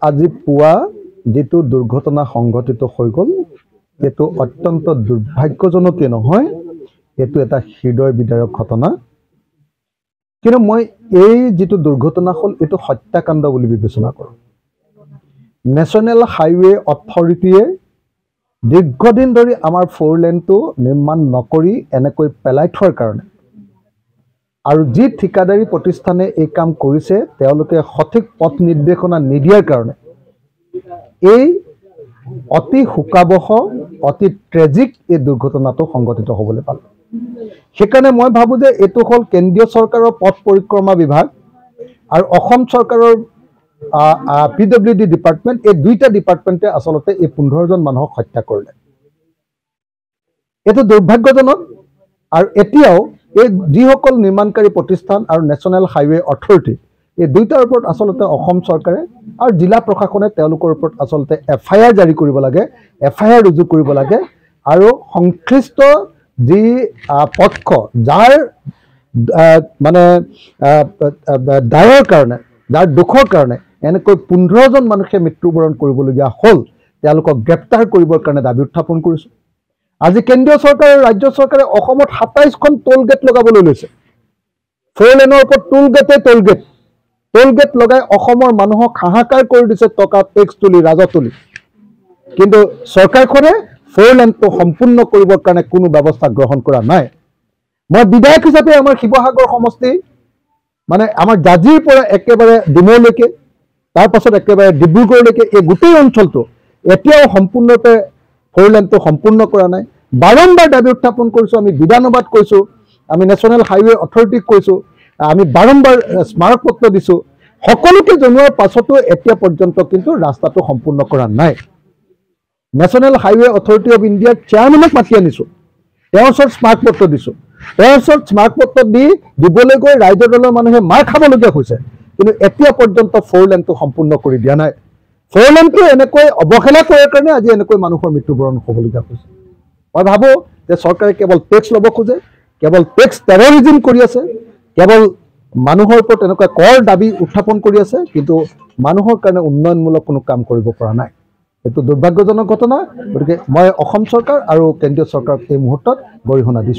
আজি পুৱা যেটো দুৰ্ঘটনা সংঘটিত হৈ গ'ল এটো অত্যন্ত দুৰ্ভাগ্যজনক নহয় এটো এটা হৃদয় বিদাৰক ঘটনা কিন্তু মই এই যেটো দুৰ্ঘটনা হল এটো হত্যাকাণ্ড বুলি বিবেচনা কৰোঁ নেশনেল হাইৱে অথৰিটিয়ে দীৰ্ঘদিন ধৰি আমাৰ ফ'ৰ লেনটো নিৰ্মাণ নকৰি এনেকৈ পেলাই থোৱাৰ কাৰণে আৰু যি ঠিকাদাৰী প্ৰতিষ্ঠানে এই কাম কৰিছে তেওঁলোকে সঠিক পথ নিৰ্দেশনা নিদিয়াৰ কাৰণে এই অতি হুকাবহ অতি ট্ৰেজিক এই দুৰ্ঘটনাটো সংঘটিত হ'বলৈ পালে সেইকাৰণে মই ভাবো যে এটো হল কেন্দ্ৰীয় চৰকাৰৰ পথ পৰিক্ৰমা বিভাগ আৰু অসম চৰকাৰৰ পিডব্লিউডি ডিপাৰ্টমেন্ট এই দুইটা ডিপাৰ্টমেন্টে আসলতে এই 15 জন মানুহক হত্যা কৰিলে এটো দুৰ্ভাগ্যজনক আৰু এতিয়াও এই যিসকল নিৰ্মাণকাৰী প্ৰতিষ্ঠান আৰু নেশনেল হাইৱে অথৰিটি এই দুইটাৰ ওপৰত আসলতে অসম চৰকাৰে আৰু জিলা প্ৰশাসনে তেওঁলোকৰ ওপৰত আসলতে এফআইআৰ জাৰি কৰিব লাগে এফআইআৰ ৰুজু কৰিব লাগে আৰু সংশ্লিষ্ট যি পক্ষ যাৰ মানে দায়ৰ কাৰণে যাৰ দুখৰ কাৰণে এনেকৈ 15 জন মানুহে মৃত্যুবৰণ কৰিবলগীয়া হল তেওঁলোকক গ্ৰেপ্তাৰ কৰিবৰ কাৰণে দাবী উত্থাপন কৰিছো আজি কেন্দ্ৰীয় চৰকাৰ আৰু ৰাজ্য চৰকাৰে অসমত 27 খন টোল গেট লগাবলৈ লৈছে ফ'ৰ লেনৰ ওপৰত টোল গেট লগাই অসমৰ মানুহক হাহাকাৰ কৰি দিছে টকা টেক্স তুলি ৰাজহ তুলি কিন্তু চৰকাৰখনে ফ'ৰ লেনটো সম্পূৰ্ণ কৰিবৰ কাৰণে কোনো ব্যৱস্থা গ্ৰহণ কৰা নাই মই বিধায়ক হিচাপে আমাৰ শিৱসাগৰ সমষ্টি মানে আমাৰ জাজিৰ পৰা একেবাৰে ডিমৌলৈকে তাৰ পাছত একেবাৰে ডিব্ৰুগড়লৈকে এই গোটেই অঞ্চলটো এতিয়াও সম্পূৰ্ণতে ফ'ৰ লেনটো সম্পূৰ্ণ কৰা নাই বাৰম্বাৰ দাবী উত্থাপন কৰিছো আমি বিধানসভাত কৈছো আমি নেশনেল হাইৱে অথৰিটিক কৈছো আমি বাৰম্বাৰ স্মাৰক পত্ৰ দিছো সকলোকে জনোৱাৰ পাছতো এতিয়া পৰ্যন্ত কিন্তু ৰাস্তাটো সম্পূৰ্ণ কৰা নাই নেশনেল হাইৱে অথৰিটি অফ ইণ্ডিয়াৰ চেয়াৰমেনক মাতি আনিছো তেওঁৰ ওচৰত স্মাৰক পত্ৰ দিছো তেওঁৰ ওচৰত স্মাৰক পত্ৰ দিবলৈ গৈ ৰাইজৰ দলৰ মানুহে মাৰ খাবলগীয়া হৈছে কিন্তু এতিয়া পৰ্যন্ত ফ'ৰ লেনটো সম্পূৰ্ণ কৰি দিয়া নাই ফ'ৰ লেনটো এনেকৈ অৱহেলা কৰাৰ কাৰণে আজি এনেকৈ মানুহৰ মৃত্যুবৰণ হ'বলগীয়া হৈছে মই ভাবো যে চৰকাৰে কেৱল টেক্স ল'ব খোজে কেৱল টেক্স টেৰৰিজিম কৰি আছে কেৱল মানুহৰ ওপৰত এনেকুৱা কৰ দাবী উত্থাপন কৰি আছে কিন্তু মানুহৰ কাৰণে উন্নয়নমূলক কোনো কাম কৰিব পৰা নাই এটো দুৰ্ভাগ্যজনক ঘটনা গতিকে মই অসম চৰকাৰ আৰু কেন্দ্ৰীয় চৰকাৰক এই মুহূৰ্তত গৰিহণা দিছো